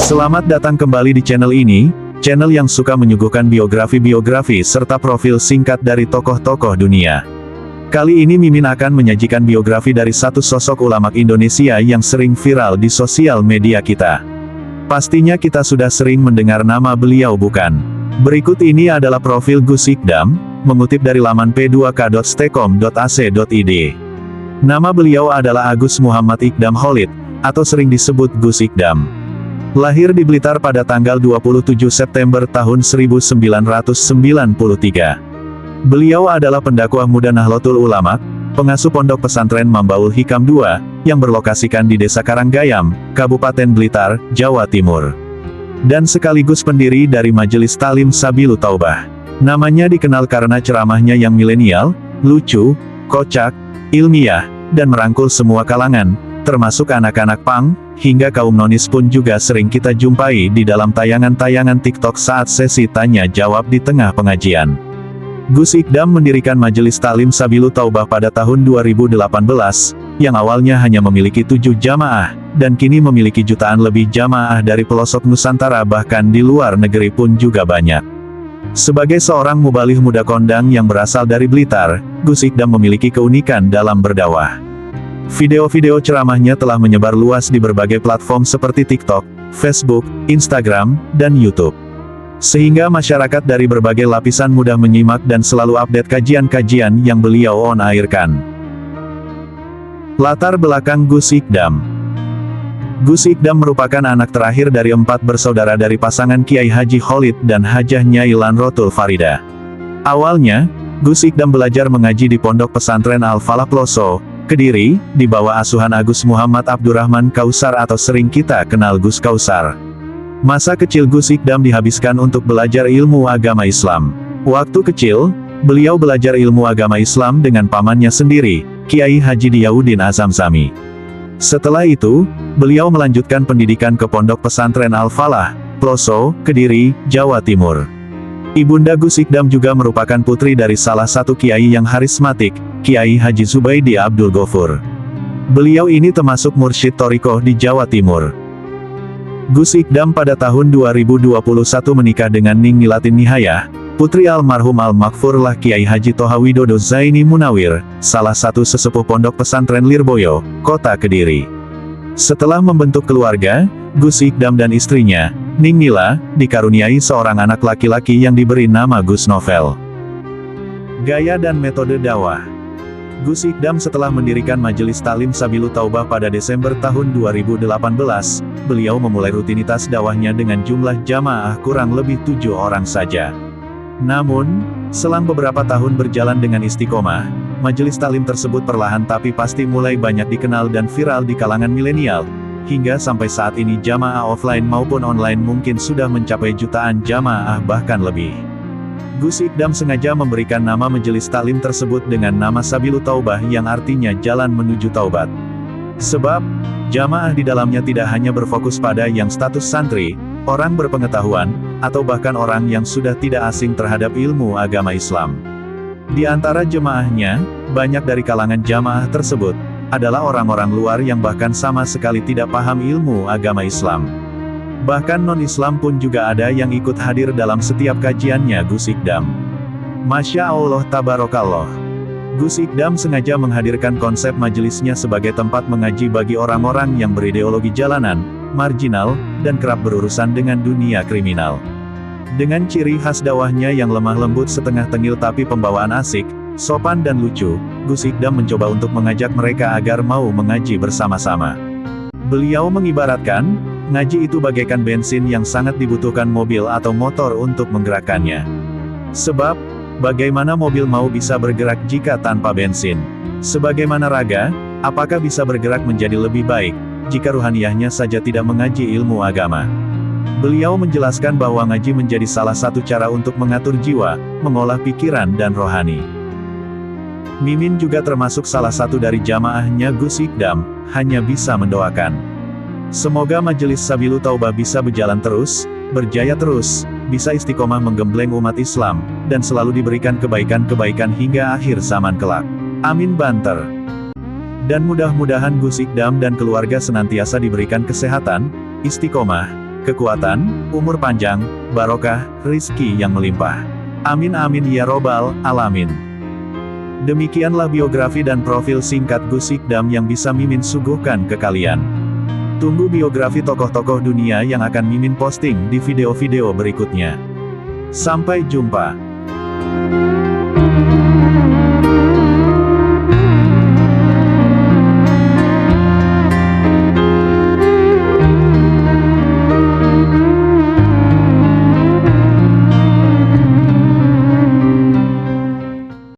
Selamat datang kembali di channel ini, channel yang suka menyuguhkan biografi-biografi serta profil singkat dari tokoh-tokoh dunia. Kali ini Mimin akan menyajikan biografi dari satu sosok ulama Indonesia yang sering viral di sosial media kita. Pastinya kita sudah sering mendengar nama beliau bukan? Berikut ini adalah profil Gus Ikdam, mengutip dari laman p2k.stekom.ac.id. Nama beliau adalah Agus Muhammad Ikdam Kholid, atau sering disebut Gus Ikdam. Lahir di Blitar pada tanggal 27 September tahun 1993. Beliau adalah pendakwah muda Nahdlatul Ulama, pengasuh pondok pesantren Mambaul Hikam II, yang berlokasikan di Desa Karanggayam, Kabupaten Blitar, Jawa Timur. Dan sekaligus pendiri dari Majelis Ta'lim Sabilut Taubah. Namanya dikenal karena ceramahnya yang milenial, lucu, kocak, ilmiah, dan merangkul semua kalangan, termasuk anak-anak pang, hingga kaum nonis pun juga sering kita jumpai di dalam tayangan-tayangan TikTok saat sesi tanya-jawab di tengah pengajian. Gus Ikdam mendirikan Majelis Ta'lim Sabilut Taubah pada tahun 2018, yang awalnya hanya memiliki 7 jamaah, dan kini memiliki jutaan lebih jamaah dari pelosok Nusantara bahkan di luar negeri pun juga banyak. Sebagai seorang muballigh muda kondang yang berasal dari Blitar, Gus Ikdam memiliki keunikan dalam berdakwah. Video-video ceramahnya telah menyebar luas di berbagai platform seperti TikTok, Facebook, Instagram, dan YouTube. Sehingga masyarakat dari berbagai lapisan mudah menyimak dan selalu update kajian-kajian yang beliau on-airkan. Latar belakang Gus Ikdam. Gus Ikdam merupakan anak terakhir dari 4 bersaudara dari pasangan Kiai Haji Kholid dan Hajah Nyai Lanrotul Farida. Awalnya, Gus Ikdam belajar mengaji di Pondok Pesantren Al-Falah Ploso, Kediri, di bawah asuhan Agus Muhammad Abdurrahman Kausar atau sering kita kenal Gus Kausar. Masa kecil Gus Ikdam dihabiskan untuk belajar ilmu agama Islam. Waktu kecil, beliau belajar ilmu agama Islam dengan pamannya sendiri, Kiai Haji Diyaudin Azamzami. Setelah itu, beliau melanjutkan pendidikan ke Pondok Pesantren Al-Falah, Ploso, Kediri, Jawa Timur. Ibunda Gus Ikdam juga merupakan putri dari salah satu kiai yang harismatik, Kiai Haji Zubaidi Abdul Ghafur. Beliau ini termasuk mursyid thariqah di Jawa Timur. Gus Ikdam pada tahun 2021 menikah dengan Ning Nilatin Nihayah, putri almarhum Al-Maghfurlah Kiai Haji Toha Widodo Zaini Munawir, salah satu sesepuh Pondok Pesantren Lirboyo, Kota Kediri. Setelah membentuk keluarga, Gus Ikdam dan istrinya, Ning Nila, dikaruniai seorang anak laki-laki yang diberi nama Gus Novel. Gaya dan metode dakwah. Gus Ikdam setelah mendirikan Majelis Ta'lim Sabilut Taubah pada Desember tahun 2018, beliau memulai rutinitas dakwahnya dengan jumlah jamaah kurang lebih 7 orang saja. Namun, selang beberapa tahun berjalan dengan istiqomah, Majelis Ta'lim tersebut perlahan tapi pasti mulai banyak dikenal dan viral di kalangan milenial, hingga sampai saat ini jamaah offline maupun online mungkin sudah mencapai jutaan jamaah bahkan lebih. Gus Ikdam sengaja memberikan nama Majelis Ta'lim tersebut dengan nama Sabilut Taubah yang artinya jalan menuju taubat. Sebab, jamaah di dalamnya tidak hanya berfokus pada yang status santri, orang berpengetahuan, atau bahkan orang yang sudah tidak asing terhadap ilmu agama Islam. Di antara jemaahnya, banyak dari kalangan jamaah tersebut, adalah orang-orang luar yang bahkan sama sekali tidak paham ilmu agama Islam. Bahkan non-Islam pun juga ada yang ikut hadir dalam setiap kajiannya Gus Ikdam. Masya Allah Tabarakallah. Gus Ikdam sengaja menghadirkan konsep majelisnya sebagai tempat mengaji bagi orang-orang yang berideologi jalanan, marginal, dan kerap berurusan dengan dunia kriminal. Dengan ciri khas dakwahnya yang lemah lembut setengah tengil tapi pembawaan asik, sopan dan lucu, Gus Ikdam mencoba untuk mengajak mereka agar mau mengaji bersama-sama. Beliau mengibaratkan, ngaji itu bagaikan bensin yang sangat dibutuhkan mobil atau motor untuk menggerakkannya. Sebab, bagaimana mobil mau bisa bergerak jika tanpa bensin? Sebagaimana raga, apakah bisa bergerak menjadi lebih baik, jika ruhaniyahnya saja tidak mengaji ilmu agama? Beliau menjelaskan bahwa ngaji menjadi salah satu cara untuk mengatur jiwa, mengolah pikiran dan rohani. Mimin juga termasuk salah satu dari jamaahnya Gus Ikdam, hanya bisa mendoakan. Semoga Majelis Sabilut Taubah bisa berjalan terus, berjaya terus, bisa istiqomah menggembleng umat Islam, dan selalu diberikan kebaikan-kebaikan hingga akhir zaman kelak. Amin Banter. Dan mudah-mudahan Gus Ikdam dan keluarga senantiasa diberikan kesehatan, istiqomah, kekuatan, umur panjang, barokah, rizki yang melimpah. Amin amin ya robbal alamin. Demikianlah biografi dan profil singkat Gus Ikdam yang bisa Mimin suguhkan ke kalian. Tunggu biografi tokoh-tokoh dunia yang akan Mimin posting di video-video berikutnya. Sampai jumpa.